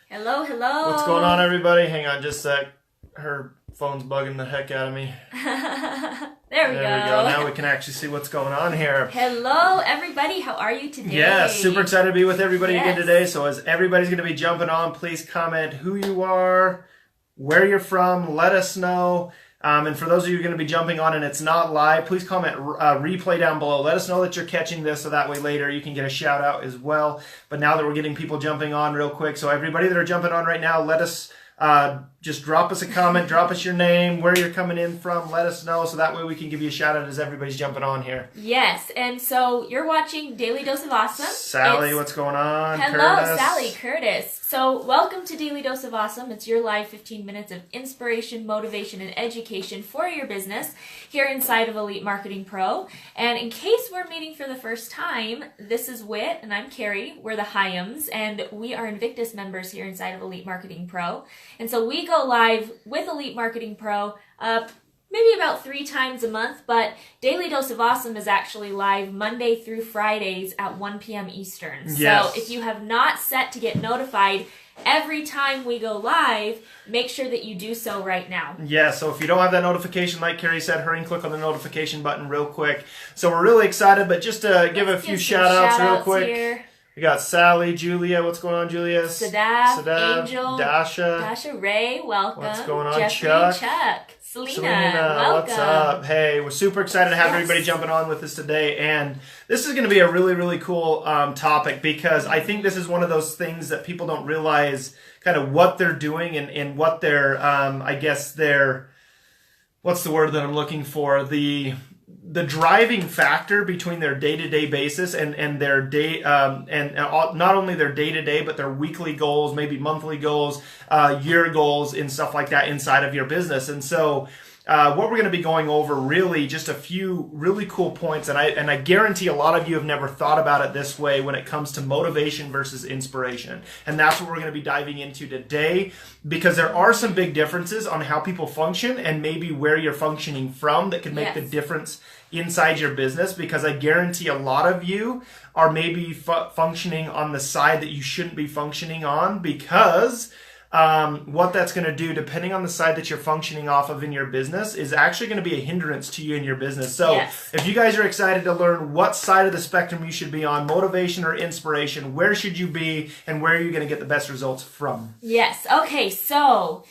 Hello, hello. What's going on, everybody? Hang on just a sec. Her phone's bugging the heck out of me. There we go. Now we can actually see what's going on here. Hello, everybody. How are you today? Yeah, super excited to be with everybody Yes. again today. So as everybody's going to be jumping on, please comment who you are, where you're from, let us know. And for those of you who are going to be jumping on and it's not live, please comment replay down below. Let us know that you're catching this so that way later you can get a shout out as well. But now that we're getting people jumping on real quick, so everybody that are jumping on right now, let us just drop us a comment, drop us your name, where you're coming in from, let us know so that way we can give you a shout out as everybody's jumping on here. Yes, and so you're watching Daily Dose of Awesome. Sally, what's going on? Hello, Curtis. Sally, Curtis. So welcome to Daily Dose of Awesome. It's your live 15 minutes of inspiration, motivation, and education for your business here inside of Elite Marketing Pro. And in case we're meeting for the first time, this is Whit and I'm Carrie. We're the Hyams and we are Invictus members here inside of Elite Marketing Pro. And so we go live with Elite Marketing Pro maybe about 3 times a month, but Daily Dose of Awesome is actually live Monday through Fridays at 1 p.m. Eastern. Yes. So if you have not set to get notified every time we go live, make sure that you do so right now. Yeah, so if you don't have that notification, like Carrie said, hurry and click on the notification button real quick. So we're really excited, but just to give a few shout outs real quick. Here. We got Sally, Julia. What's going on, Julia? Sadaf, Angel, Dasha, Ray, welcome. What's going on, Jeffrey, Chuck? Selena, welcome. What's up? Hey, we're super excited to have Yes. everybody jumping on with us today. And this is going to be a really, really cool topic because I think this is one of those things that people don't realize kind of what they're doing and what their, I guess their, what's the word that I'm looking for? The driving factor between their day-to-day basis and their day and not only their day-to-day but their weekly goals, maybe monthly goals, year goals and stuff like that inside of your business. And so what we're going to be going over really just a few really cool points, and I guarantee a lot of you have never thought about it this way when it comes to motivation versus inspiration. And that's what we're going to be diving into today, because there are some big differences on how people function and maybe where you're functioning from that can make the difference inside your business, because I guarantee a lot of you are maybe functioning on the side that you shouldn't be functioning on, because what that's going to do, depending on the side that you're functioning off of in your business, is actually going to be a hindrance to you in your business. So if you guys are excited to learn what side of the spectrum you should be on, motivation or inspiration, where should you be and where are you going to get the best results from? Yes. Okay. So,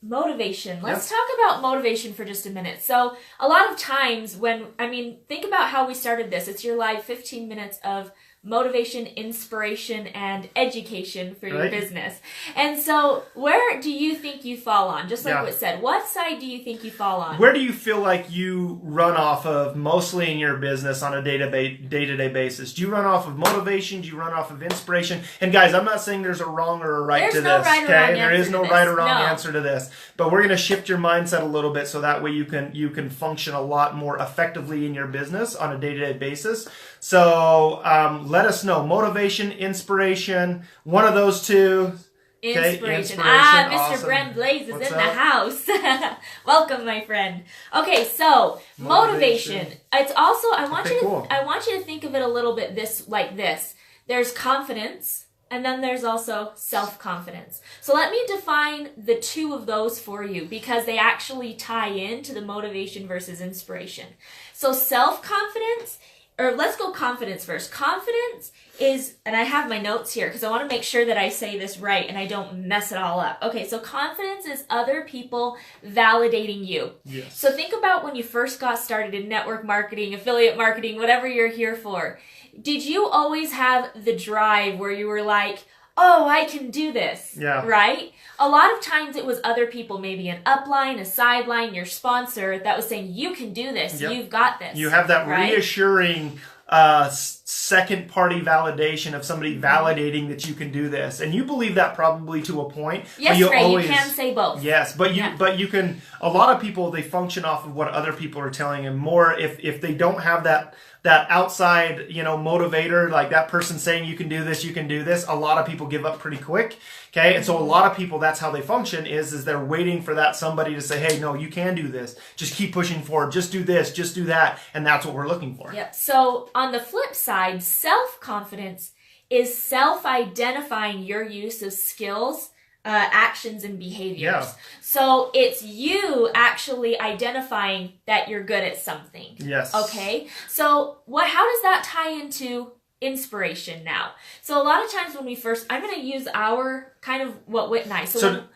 motivation. Let's talk about motivation for just a minute. So a lot of times think about how we started this. It's your live 15 minutes of motivation, inspiration, and education for your business. And so where do you think you fall on? Just like what said, what side do you think you fall on? Where do you feel like you run off of mostly in your business on a day-to-day basis? Do you run off of motivation? Do you run off of inspiration? And guys, I'm not saying there's a wrong or a right to this. There is no right or wrong answer to this. But we're going to shift your mindset a little bit so that way you can function a lot more effectively in your business on a day-to-day basis. So let us know. Motivation, inspiration, one of those two. Inspiration. Mr. Awesome. Brent Blaze is in the house. Welcome, my friend. Okay, so motivation. It's also I want you to think of it a little bit like this. There's confidence, and then there's also self-confidence. So let me define the two of those for you, because they actually tie into the motivation versus inspiration. So self-confidence, or let's go confidence first. Confidence is, and I have my notes here because I want to make sure that I say this right and I don't mess it all up. Okay, so confidence is other people validating you. Yes. So think about when you first got started in network marketing, affiliate marketing, whatever you're here for. Did you always have the drive where you were like, oh, I can do this, right? A lot of times it was other people, maybe an upline, a sideline, your sponsor, that was saying, you can do this, you've got this. You have that reassuring second-party validation of somebody validating that you can do this. And you believe that probably to a point. Yes, but Ray, you can say both. Yes, but you can, a lot of people, they function off of what other people are telling them more. If they don't have that outside, motivator, like that person saying you can do this, a lot of people give up pretty quick. Okay, and so a lot of people, that's how they function, is they're waiting for that somebody to say, hey, no, you can do this. Just keep pushing forward. Just do this. Just do that. And that's what we're looking for. Yep. So on the flip side, self-confidence is self-identifying your use of skills, actions, and behaviors. Yeah. So it's you actually identifying that you're good at something. Yes. Okay. So how does that tie into inspiration now? So a lot of times when we first, I'm going to use our kind of what Whit and I.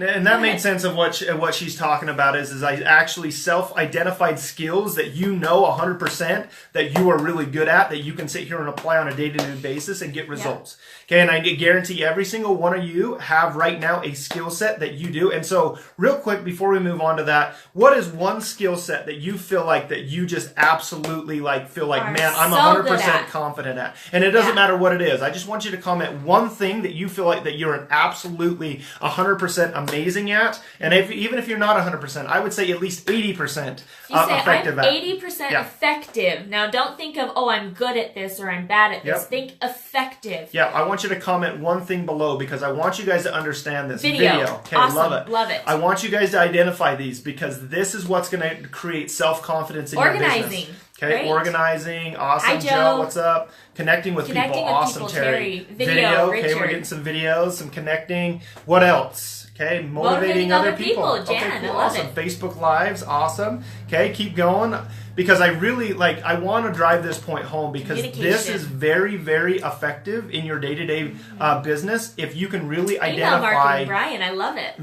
And that made sense of what she's talking about is I actually self-identified skills that you know 100% that you are really good at, that you can sit here and apply on a day-to-day basis and get results. Okay, and I guarantee every single one of you have right now a skill set that you do. And so real quick before we move on to that, what is one skill set that you feel like that you just absolutely like feel like, man, I'm 100% confident at? And it doesn't matter what it is. I just want you to comment one thing that you feel like that you're an absolutely 100% amazing at. And even if you're not 100%, I would say at least 80% effective at. 80% effective. Now don't think of, oh, I'm good at this or I'm bad at this. Think effective. Yeah, I want you to comment one thing below because I want you guys to understand this. Video. Okay, awesome. Love it. Love it. I want you guys to identify these because this is what's going to create self-confidence in your business. Okay, right? Organizing, awesome. Hi, Joe, what's up? Connecting with people, awesome. Terry. Video, okay, we're getting some videos, some connecting. What else? Okay, motivating other people. Jan, okay, cool, I love awesome. it. Facebook Lives, awesome. Okay, keep going because I really I want to drive this point home because this is very, very effective in your day-to-day business if you can really identify. Email marketing, Brian, I love it.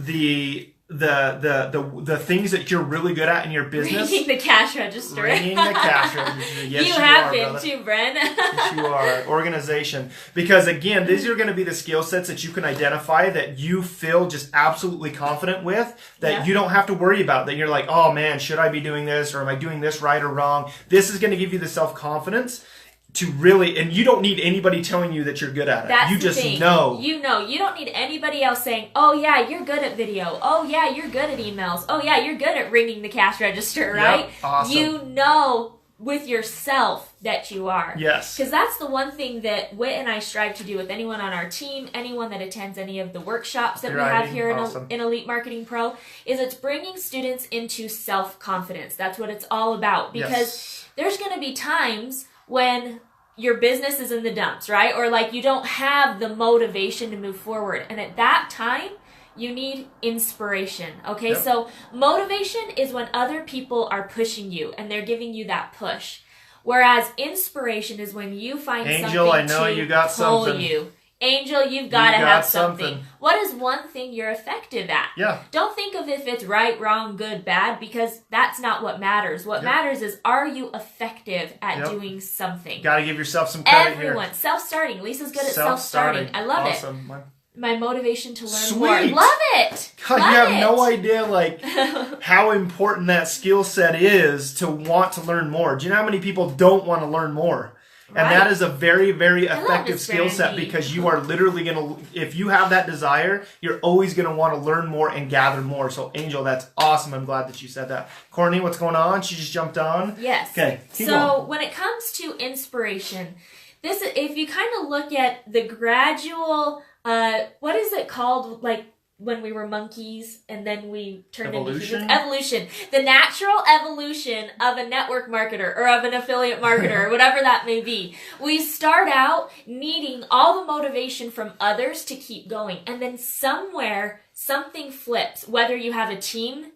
The things that you're really good at in your business. Ringing the cash register. Ringing the cash register. Yes, you have been brother. too, Bren. Yes, you are. Organization. Because again, these are going to be the skill sets that you can identify that you feel just absolutely confident with, that you don't have to worry about, that you're like, oh man, should I be doing this or am I doing this right or wrong? This is going to give you the self-confidence to really, and you don't need anybody telling you that you're good at it. That's you the just thing. know. You know. You don't need anybody else saying, oh yeah, you're good at video. Oh yeah, you're good at emails. Oh yeah, you're good at ringing the cash register, right? Yep, awesome. You know with yourself that you are. Yes. Because that's the one thing that Whit and I strive to do with anyone on our team, anyone that attends any of the workshops that we have here in Elite Marketing Pro, is it's bringing students into self-confidence. That's what it's all about. Because there's going to be times when your business is in the dumps, right? Or like you don't have the motivation to move forward. And at that time, you need inspiration, okay? So motivation is when other people are pushing you and they're giving you that push. Whereas inspiration is when you find Angel, I know to you got pull something. you. Angel, you've got to have something. What is one thing you're effective at? Yeah. Don't think of if it's right, wrong, good, bad, because that's not what matters. What matters is, are you effective at doing something? Got to give yourself some credit here. Everyone. Self-starting. Lisa's good at self-starting. I love it. My motivation to learn more. Love it. God, love you have no idea how important that skill set is to want to learn more. Do you know how many people don't want to learn more? And that is a very, very effective skill set because you are literally going to, if you have that desire, you're always going to want to learn more and gather more. So, Angel, that's awesome. I'm glad that you said that. Courtney, what's going on? She just jumped on. Yes. Okay. So, when it comes to inspiration, if you kind of look at the gradual, what is it called? Like, when we were monkeys and then we turned into humans. Evolution. The natural evolution of a network marketer or of an affiliate marketer or whatever that may be. We start out needing all the motivation from others to keep going. And then somewhere something flips. Whether you have a team,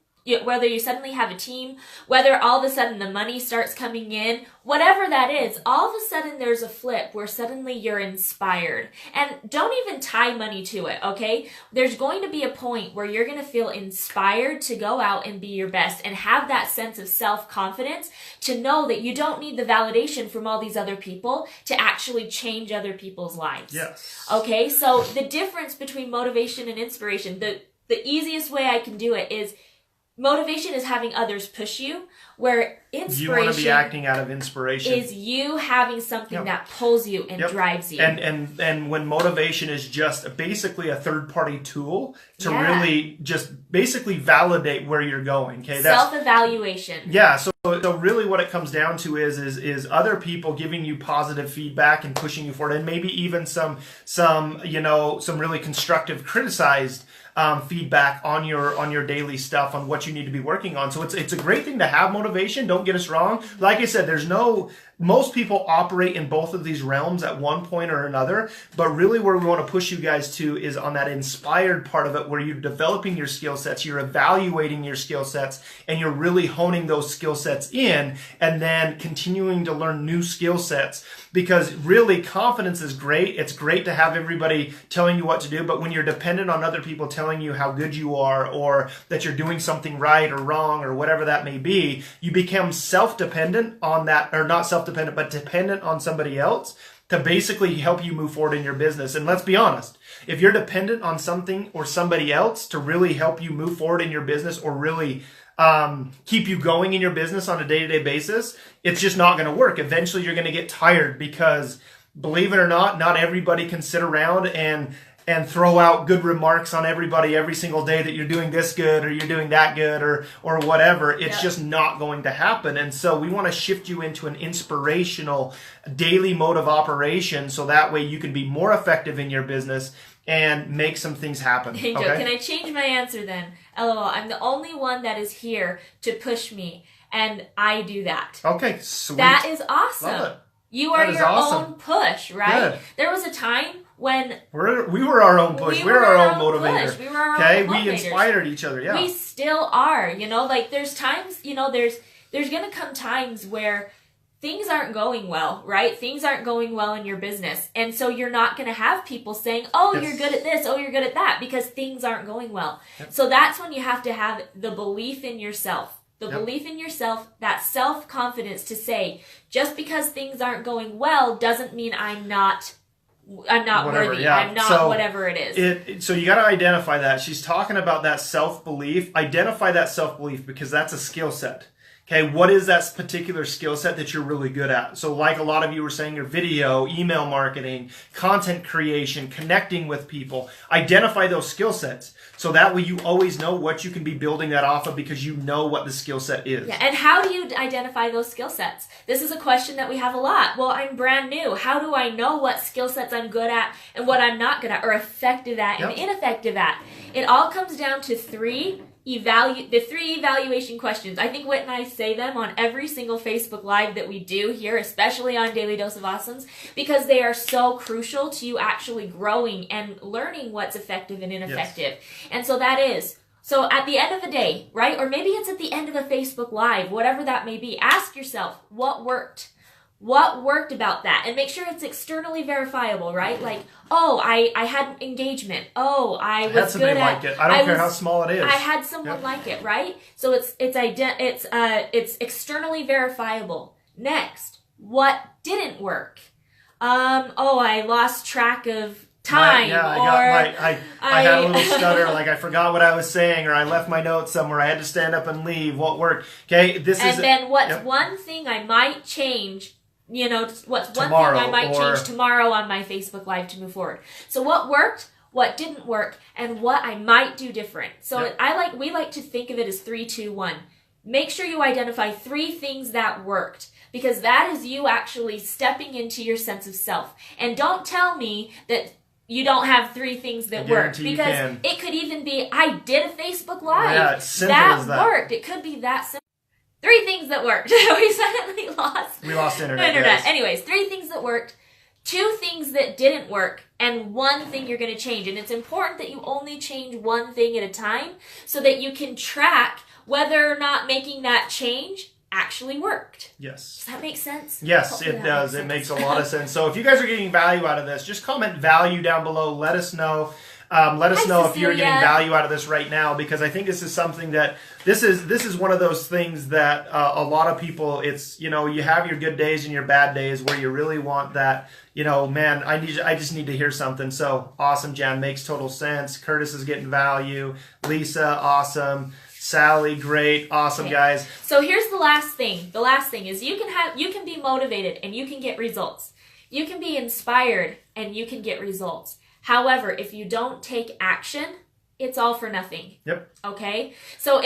whether you suddenly have a team, whether all of a sudden the money starts coming in, whatever that is, all of a sudden there's a flip where suddenly you're inspired. And don't even tie money to it, okay? There's going to be a point where you're going to feel inspired to go out and be your best and have that sense of self-confidence to know that you don't need the validation from all these other people to actually change other people's lives. Yes. Okay, so the difference between motivation and inspiration, the easiest way I can do it is motivation is having others push you, where inspiration, you want to be acting out of inspiration, is you having something that pulls you and drives you. And when motivation is just basically a third-party tool to really just basically validate where you're going. Okay, that's self-evaluation. Yeah. So really, what it comes down to is other people giving you positive feedback and pushing you forward, and maybe even some really constructive criticized feedback on your daily stuff, on what you need to be working on. So it's a great thing to have motivation. Don't get us wrong. Like I said, there's no most people operate in both of these realms at one point or another, but really where we want to push you guys to is on that inspired part of it, where you're developing your skill sets, you're evaluating your skill sets, and you're really honing those skill sets in, and then continuing to learn new skill sets. Because really, confidence is great. It's great to have everybody telling you what to do, but when you're dependent on other people telling you how good you are, or that you're doing something right or wrong, or whatever that may be, you become self-dependent on that, or not self-dependent, but dependent on somebody else to basically help you move forward in your business. And let's be honest, if you're dependent on something or somebody else to really help you move forward in your business, or really keep you going in your business on a day-to-day basis, it's just not going to work. Eventually you're going to get tired, because believe it or not everybody can sit around and throw out good remarks on everybody every single day that you're doing this good, or you're doing that good, or whatever. It's just not going to happen. And so we want to shift you into an inspirational daily mode of operation, so that way you can be more effective in your business and make some things happen. Hey, Joe, can I change my answer then? LOL, I'm the only one that is here to push me, and I do that. Okay, sweet. That is awesome. Love it. You are your own push, right? Good. There was a time when we were our own push. We were our own motivator. Push. We were our own motivators. We inspired each other. Yeah, we still are. You know, like there's times. You know, there's gonna come times where things aren't going well, right? Things aren't going well in your business. And so you're not going to have people saying, oh, you're good at this, oh, you're good at that, because things aren't going well. Yep. So that's when you have to have the belief in yourself. The belief in yourself, that self-confidence to say, just because things aren't going well doesn't mean I'm not whatever, worthy. Yeah. I'm not whatever it is. So you got to identify that. She's talking about that self-belief. Identify that self-belief, because that's a skill set. Okay, what is that particular skill set that you're really good at? So like a lot of you were saying, your video, email marketing, content creation, connecting with people. Identify those skill sets. So that way you always know what you can be building that off of, because you know what the skill set is. Yeah, and how do you identify those skill sets? This is a question that we have a lot. Well, I'm brand new. How do I know what skill sets I'm good at and what I'm not good at, or effective at and ineffective at? It all comes down to the three evaluation questions. I think Whit and I say them on every single Facebook Live that we do here, especially on Daily Dose of Awesomes, because they are so crucial to you actually growing and learning what's effective and ineffective. Yes. And so that is, so at the end of the day, right? Or maybe it's at the end of a Facebook Live, whatever that may be, ask yourself, what worked? What worked about that? And make sure it's externally verifiable, right? Like, oh, I had engagement. Oh, I was good at. Like it. I don't care how small it is. I had someone like it, right? So it's externally verifiable. Next, what didn't work? I lost track of time. I had a little stutter, like I forgot what I was saying, or I left my notes somewhere. I had to stand up and leave. What worked? Okay, what's one thing I might change? You know, what's one thing I might change tomorrow on my Facebook Live to move forward? So what worked, what didn't work, and what I might do different. So we like to think of it as 3, 2, 1. Make sure you identify 3 things that worked, because that is you actually stepping into your sense of self. And don't tell me that you don't have 3 things that worked, because it could even be, I did a Facebook Live. Yeah, it's simple as that. Worked. It could be that simple. 3 things that worked. We suddenly lost. We lost internet. Yes. Anyways, 3 things that worked, 2 things that didn't work, and 1 thing you're going to change. And it's important that you only change 1 thing at a time, so that you can track whether or not making that change actually worked. Yes. Does that make sense? Yes, hopefully it does. It makes a lot of sense. So if you guys are getting value out of this, just comment value down below. Let us know. Let us know if you're getting value out of this right now, because I think this is something that this is one of those things that a lot of people, it's, you know, you have your good days and your bad days where you really want that, you know, man, I just need to hear something. So awesome, Jan, makes total sense. Curtis is getting value. Lisa, awesome. Sally, great, awesome, guys. So here's the last thing. The last thing is you can be motivated and you can get results. You can be inspired and you can get results. However, if you don't take action, it's all for nothing. Yep. Okay? So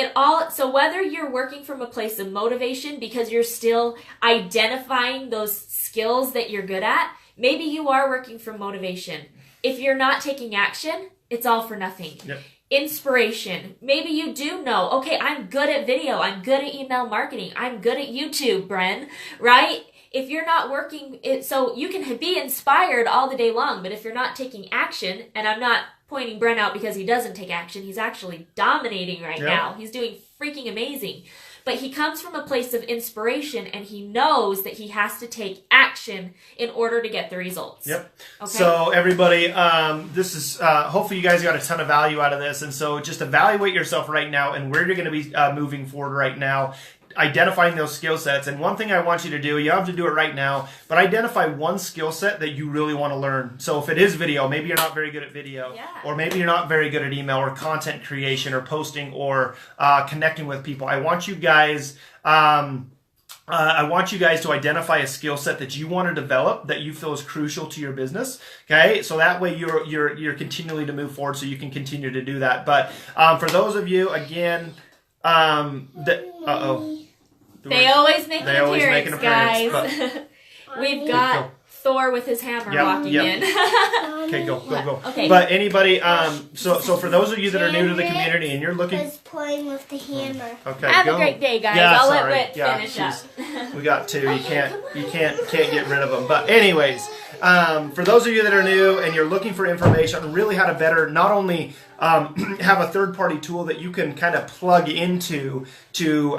whether you're working from a place of motivation because you're still identifying those skills that you're good at, maybe you are working from motivation. If you're not taking action, it's all for nothing. Yep. Inspiration. Maybe you do know, okay, I'm good at video. I'm good at email marketing. I'm good at YouTube, Bren, right? if you're not working it, so you can be inspired all the day long, but if you're not taking action, and I'm not pointing Brent out because he doesn't take action, he's actually dominating right now. He's doing freaking amazing. But he comes from a place of inspiration, and he knows that he has to take action in order to get the results. Yep. Okay? So everybody, this is hopefully you guys got a ton of value out of this. And so just evaluate yourself right now and where you're going to be moving forward right now. Identifying those skill sets. And one thing I want you to do, you don't have to do it right now, but identify one skill set that you really want to learn. So if it is video, maybe you're not very good at video, or maybe you're not very good at email or content creation or posting or connecting with people. I want you guys to identify a skill set that you want to develop that you feel is crucial to your business. Okay, so that way you're continually to move forward, so you can continue to do that. But for those of you, again, They always make an appearance, guys. We've got Thor with his hammer walking in. Okay, go. Okay. But anybody, so for those of you that are new to the community and you're looking, was playing with the hammer. Okay, have a great day, guys. I'll let Whit finish up. We got two. You can't get rid of them. But anyways, for those of you that are new and you're looking for information on really how to better not only have a third-party tool that you can kind of plug into to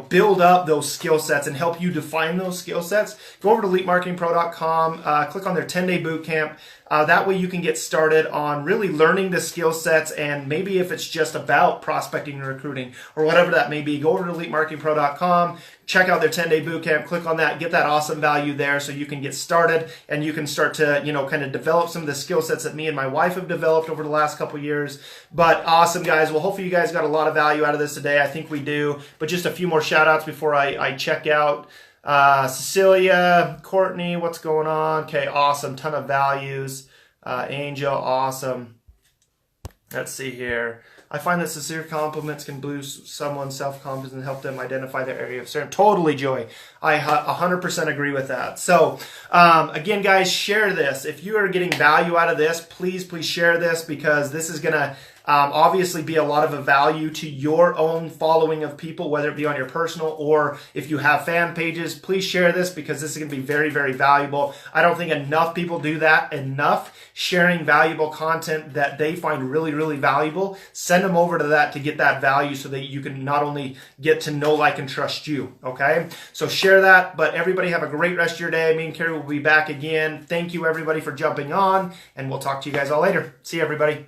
build up those skill sets and help you define those skill sets, go over to elitemarketingpro.com, click on their 10-day boot camp. That way you can get started on really learning the skill sets, and maybe if it's just about prospecting and recruiting or whatever that may be, go over to elitemarketingpro.com, check out their 10-day boot camp, click on that, get that awesome value there so you can get started and you can start to, kind of develop some of the skill sets that me and my wife have developed over the last couple years. But awesome, guys. Well, hopefully you guys got a lot of value out of this today. I think we do. But just a few more shout outs before I check out. Cecilia, Courtney, what's going on? Okay, awesome. Ton of values. Angel, awesome. Let's see here. I find that sincere compliments can boost someone's self-confidence and help them identify their area of strength. Totally, Joy. I 100% agree with that. So, again, guys, share this. If you are getting value out of this, please share this, because this is going to obviously be a lot of a value to your own following of people, whether it be on your personal or if you have fan pages. Please share this, because this is going to be very, very valuable. I don't think enough people do that enough, sharing valuable content that they find really, really valuable. Send them over to that to get that value so that you can not only get to know, like, and trust you. Okay? So share that. But everybody have a great rest of your day. Me and Carrie will be back again. Thank you, everybody, for jumping on, and we'll talk to you guys all later. See you, everybody.